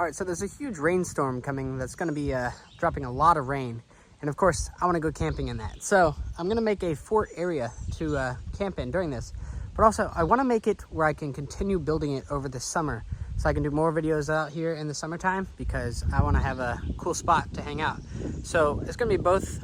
All right, so there's a huge rainstorm coming that's gonna be dropping a lot of rain. And of course, I wanna go camping in that. So I'm gonna make a fort area to camp in during this. But also, I wanna make it where I can continue building it over the summer. So I can do more videos out here in the summertime because I wanna have a cool spot to hang out. So it's gonna be both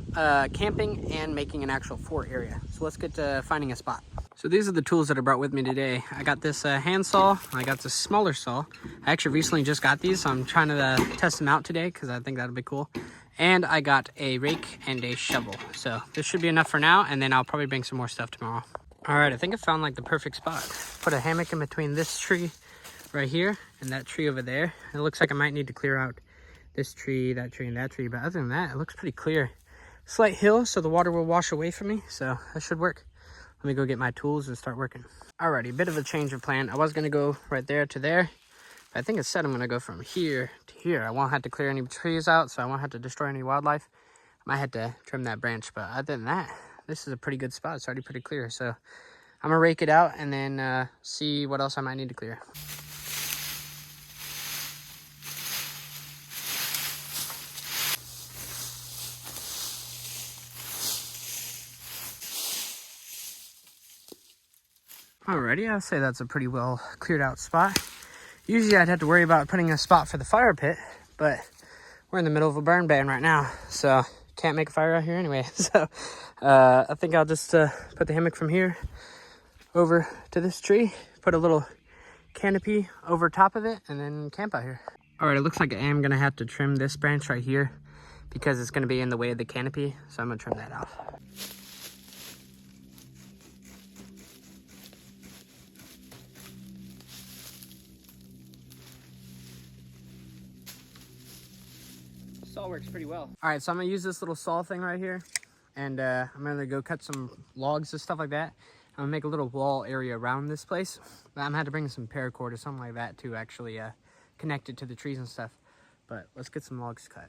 camping and making an actual fort area. So let's get to finding a spot. So these are the tools that I brought with me today. I got this hand saw, I got this smaller saw. I actually recently just got these, so I'm trying to test them out today because I think that'll be cool. And I got a rake and a shovel. So this should be enough for now, and then I'll probably bring some more stuff tomorrow. All right, I think I found like the perfect spot. Put a hammock in between this tree right here and that tree over there. It looks like I might need to clear out this tree, and that tree, but other than that, it looks pretty clear. Slight hill, so the water will wash away from me, so that should work. Let me go get my tools and start working. Alrighty, a bit of a change of plan. I was gonna go right there to there, but I think instead I'm gonna go from here to here. I won't have to clear any trees out, so I won't have to destroy any wildlife. I might have to trim that branch, but other than that, this is a pretty good spot. It's already pretty clear, so I'm gonna rake it out and then see what else I might need to clear. Alrighty, I'll say that's a pretty well cleared out spot. Usually I'd have to worry about putting a spot for the fire pit, but we're in the middle of a burn ban right now, so can't make a fire out here anyway. So I think I'll just put the hammock from here over to this tree, put a little canopy over top of it, and then camp out here. Alright, it looks like I am gonna have to trim this branch right here because it's gonna be in the way of the canopy, so I'm gonna trim that off. Saw works pretty well. All right, so I'm gonna use this little saw thing right here, and I'm gonna go cut some logs and stuff like that. I'm gonna make a little wall area around this place. But I'm gonna have to bring some paracord or something like that to actually connect it to the trees and stuff. But let's get some logs cut.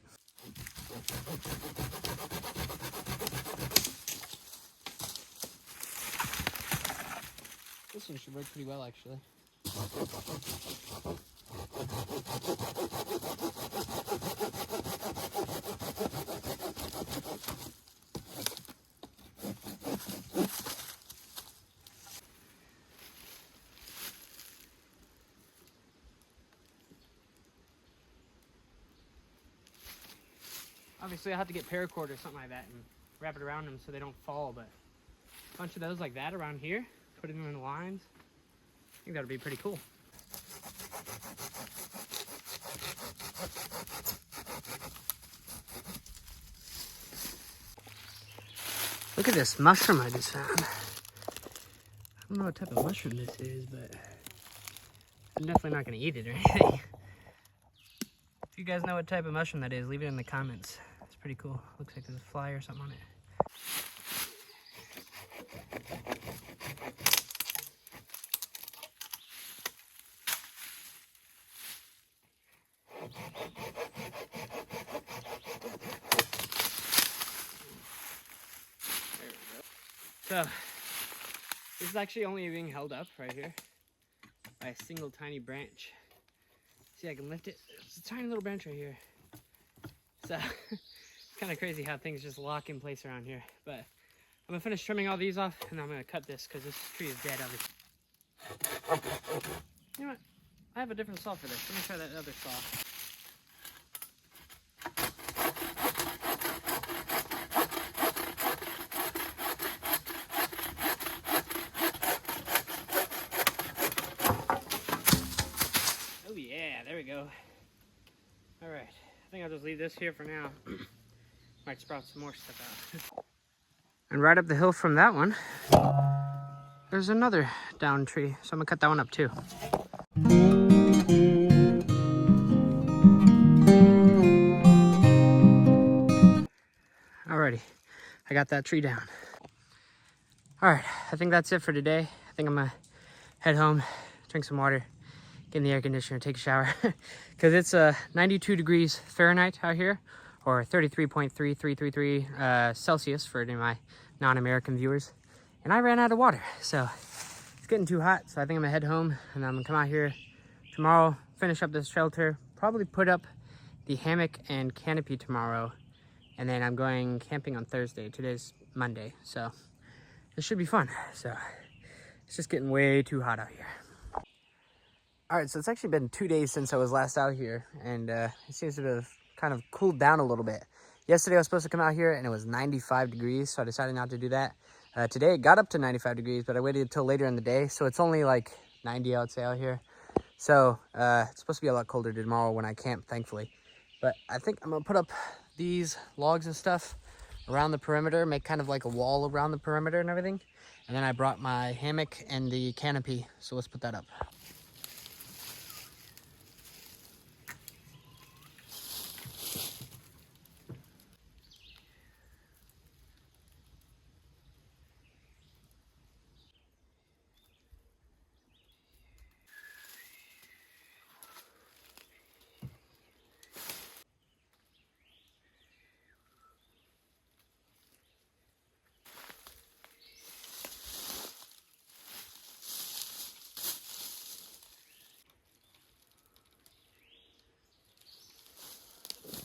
This one should work pretty well, actually. Obviously, I'll have to get paracord or something like that and wrap it around them so they don't fall, but a bunch of those like that around here, put them in the lines. I think that would be pretty cool. Look at this mushroom I just found. I don't know what type of mushroom this is, but I'm definitely not going to eat it or anything. If you guys know what type of mushroom that is, leave it in the comments. It's pretty cool. Looks like there's a fly or something on it. So, this is actually only being held up right here by a single tiny branch. See, I can lift it. It's a tiny little branch right here. So, it's kind of crazy how things just lock in place around here. But I'm gonna finish trimming all these off, and I'm gonna cut this because this tree is dead, obviously. You know what? I have a different saw for this. Let me try that other saw. There we go. All right, I think I'll just leave this here for now. Might sprout some more stuff out. And right up the hill from that one, there's another down tree. So I'm gonna cut that one up too. Alrighty, I got that tree down. All right, I think that's it for today. I think I'm gonna head home, drink some water, get in the air conditioner, take a shower, because it's 92 degrees Fahrenheit out here, or 33.3333 Celsius for any of my non-American viewers, and I ran out of water, so it's getting too hot. So I think I'm gonna head home, and I'm gonna come out here tomorrow, finish up this shelter, probably put up the hammock and canopy tomorrow, and then I'm going camping on Thursday. Today's Monday, so this should be fun. So it's just getting way too hot out here. All right, so it's actually been 2 days since I was last out here, and it seems to have kind of cooled down a little bit. Yesterday I was supposed to come out here and it was 95 degrees, so I decided not to do that. Today it got up to 95 degrees, but I waited until later in the day, so it's only like 90, I would say, out here. So it's supposed to be a lot colder tomorrow when I camp, thankfully. But I think I'm gonna put up these logs and stuff around the perimeter, make kind of like a wall around the perimeter and everything. And then I brought my hammock and the canopy, so let's put that up.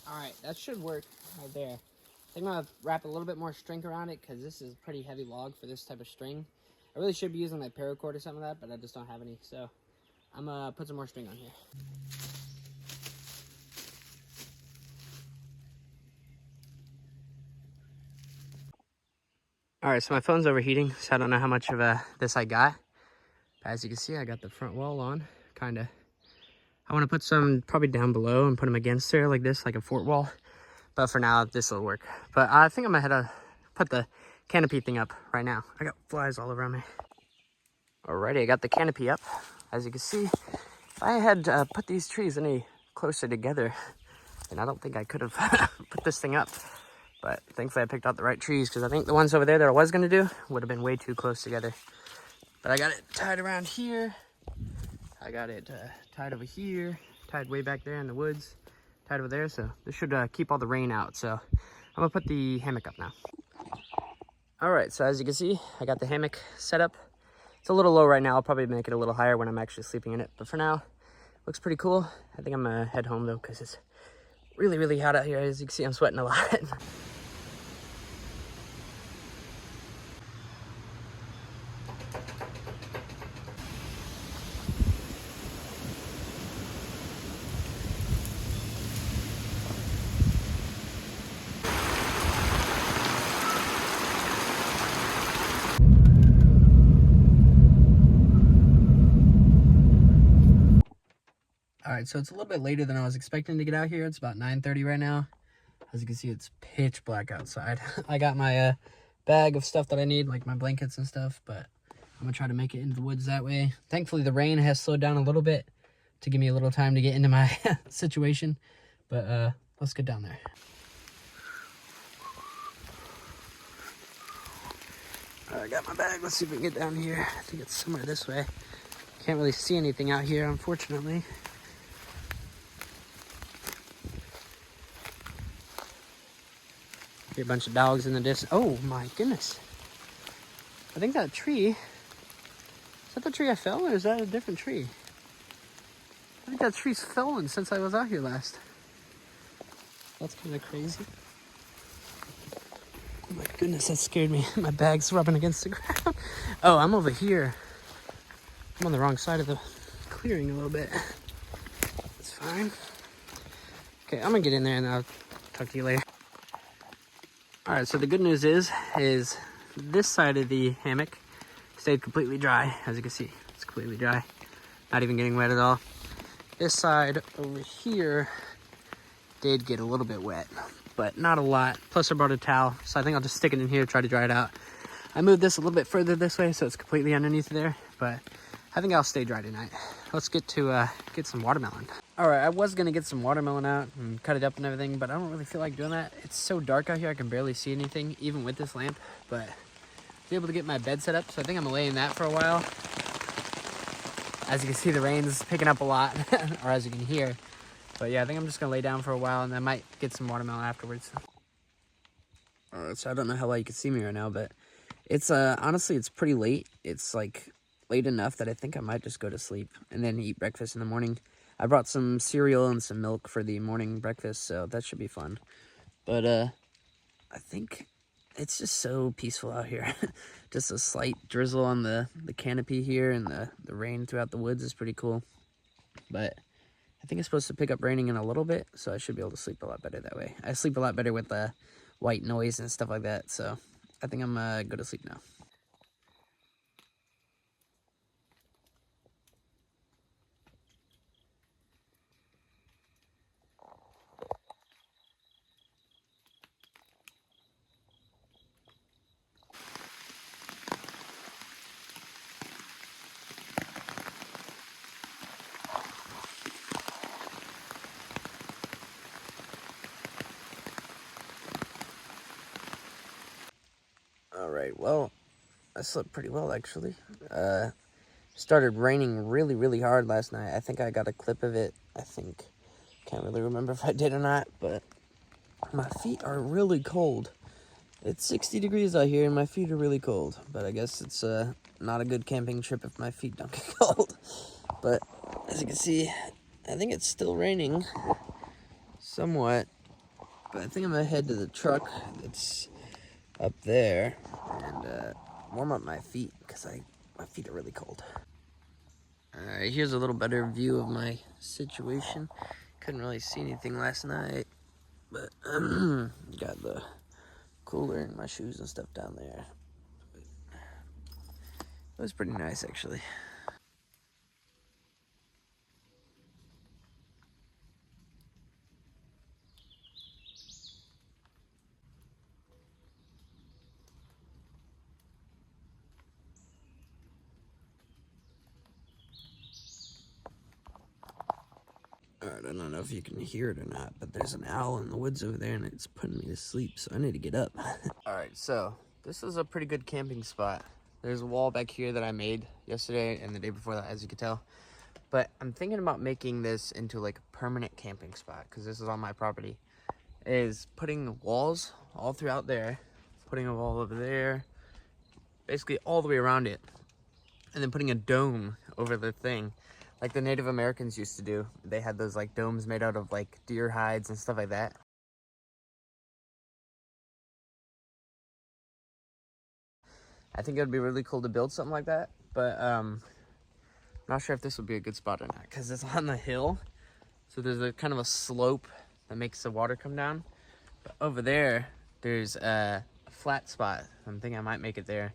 All right, that should work right there. I think I'm gonna wrap a little bit more string around it because this is a pretty heavy log for this type of string. I really should be using like paracord or something like that, but I just don't have any. So I'm gonna put some more string on here. All right, so my phone's overheating, so I don't know how much of this I got. But as you can see, I got the front wall on, kind of. I want to put some probably down below and put them against there like this, like a fort wall. But for now, this will work. But I think I'm gonna put the canopy thing up right now. I got flies all around me. Alrighty, I got the canopy up. As you can see, if I had put these trees any closer together, then I don't think I could have put this thing up. But thankfully I picked out the right trees, because I think the ones over there that I was gonna do would have been way too close together. But I got it tied around here. I got it tied over here, tied way back there in the woods, tied over there. So this should keep all the rain out. So I'm gonna put the hammock up now. All right, so as you can see, I got the hammock set up. It's a little low right now. I'll probably make it a little higher when I'm actually sleeping in it. But for now, looks pretty cool. I think I'm gonna head home though, because it's really, really hot out here. As you can see, I'm sweating a lot. All right, so it's a little bit later than I was expecting to get out here. It's about 9:30 right now. As you can see, it's pitch black outside. I got my bag of stuff that I need, like my blankets and stuff, but I'm gonna try to make it into the woods that way. Thankfully, the rain has slowed down a little bit to give me a little time to get into my situation, but let's get down there. All right, I got my bag. Let's see if we can get down here. I think it's somewhere this way. Can't really see anything out here, unfortunately. See a bunch of dogs in the distance. Oh my goodness. I think that tree, is that the tree I fell, or is that a different tree? I think that tree's fallen since I was out here last. That's kind of crazy. Oh my goodness, that scared me. My bag's rubbing against the ground. Oh, I'm over here. I'm on the wrong side of the clearing a little bit. That's fine. Okay, I'm gonna get in there and I'll talk to you later. All right, so the good news is this side of the hammock stayed completely dry. As you can see, it's completely dry. Not even getting wet at all. This side over here did get a little bit wet, but not a lot. Plus I brought a towel, so I think I'll just stick it in here, try to dry it out. I moved this a little bit further this way, so it's completely underneath there, but I think I'll stay dry tonight. Let's get to get some watermelon. All right, I was gonna get some watermelon out and cut it up and everything, but I don't really feel like doing that. It's so dark out here, I can barely see anything, even with this lamp, but I'll be able to get my bed set up, so I think I'm gonna lay in that for a while. As you can see, the rain's picking up a lot, or as you can hear. But yeah, I think I'm just gonna lay down for a while, and I might get some watermelon afterwards. All right, so I don't know how well you can see me right now, but it's honestly, it's pretty late. It's like late enough that I think I might just go to sleep and then eat breakfast in the morning. I brought some cereal and some milk for the morning breakfast, so that should be fun. But I think it's just so peaceful out here. Just a slight drizzle on the canopy here, and the rain throughout the woods is pretty cool. But I think it's supposed to pick up raining in a little bit, so I should be able to sleep a lot better that way. I sleep a lot better with the white noise and stuff like that, so I think I'm good to sleep now. Alright, well, I slept pretty well, actually. Started raining really, really hard last night. I think I got a clip of it. Can't really remember if I did or not, but my feet are really cold. It's 60 degrees out here, and my feet are really cold. But I guess it's not a good camping trip if my feet don't get cold. But as you can see, I think it's still raining somewhat. But I think I'm gonna head to the truck that's up there and warm up my feet because my feet are really cold. Alright, here's a little better view of my situation. Couldn't really see anything last night, but got the cooler and my shoes and stuff down there. It was pretty nice, actually. Alright, I don't know if you can hear it or not, but there's an owl in the woods over there and it's putting me to sleep, so I need to get up. Alright, so this is a pretty good camping spot. There's a wall back here that I made yesterday and the day before that, as you can tell. But I'm thinking about making this into like a permanent camping spot because this is on my property. Is putting walls all throughout there, putting a wall over there, basically all the way around it, and then putting a dome over the thing. Like the Native Americans used to do. They had those like domes made out of like deer hides and stuff like that. I think it would be really cool to build something like that, but I'm not sure if this would be a good spot or not because it's on the hill. So there's a kind of a slope that makes the water come down. But over there, there's a flat spot. I'm thinking I might make it there.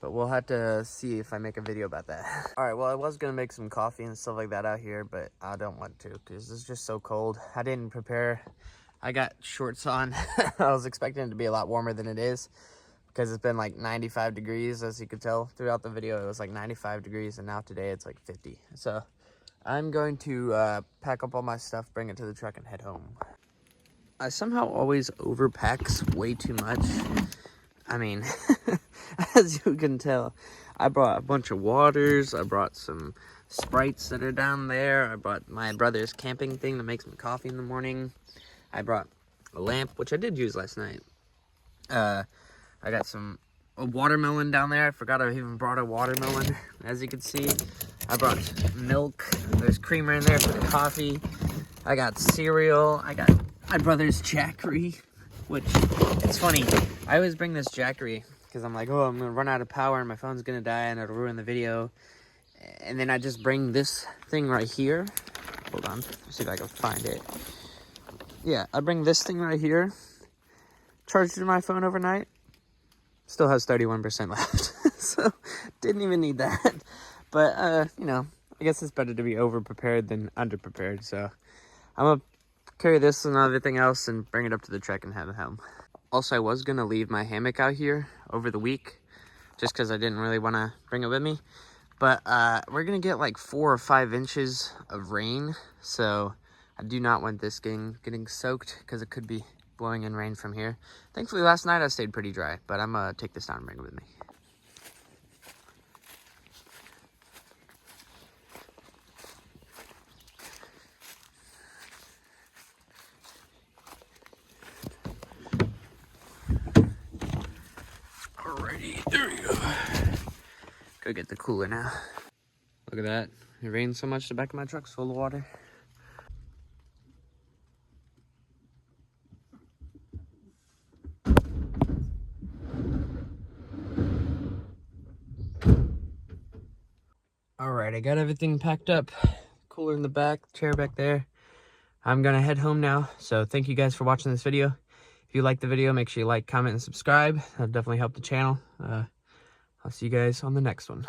But we'll have to see if I make a video about that. All right, well, I was gonna make some coffee and stuff like that out here, but I don't want to because it's just so cold. I didn't prepare. I got shorts on. I was expecting it to be a lot warmer than it is because it's been like 95 degrees, as you could tell throughout the video. It was like 95 degrees, and now today it's like 50. So I'm going to pack up all my stuff, bring it to the truck, and head home. I somehow always overpack way too much. I mean, as you can tell, I brought a bunch of waters. I brought some Sprites that are down there. I brought my brother's camping thing that makes me coffee in the morning. I brought a lamp, which I did use last night. I got a watermelon down there. I forgot I even brought a watermelon, as you can see. I brought milk. There's creamer in there for the coffee. I got cereal. I got my brother's Jackery, which, it's funny. I always bring this Jackery because I'm like, oh, I'm going to run out of power and my phone's going to die and it'll ruin the video. And then I just bring this thing right here. Hold on. Let's see if I can find it. Yeah, I bring this thing right here. Charged my phone overnight. Still has 31% left. So, didn't even need that. But, you know, I guess it's better to be over-prepared than under-prepared. So, I'm going to carry this and everything else and bring it up to the truck and head home. Also, I was going to leave my hammock out here over the week just because I didn't really want to bring it with me. But we're going to get like 4 or 5 inches of rain. So I do not want this getting soaked because it could be blowing in rain from here. Thankfully, last night I stayed pretty dry. But I'm going to take this down and bring it with me. Alrighty, there we go. Go get the cooler now. Look at that. It rained so much the back of my truck's full of water. All right, I got everything packed up. Cooler in the back, chair back there. I'm gonna head home now. So thank you guys for watching this video. If you liked the video, make sure you like, comment, and subscribe. That'll definitely help the channel. I'll see you guys on the next one.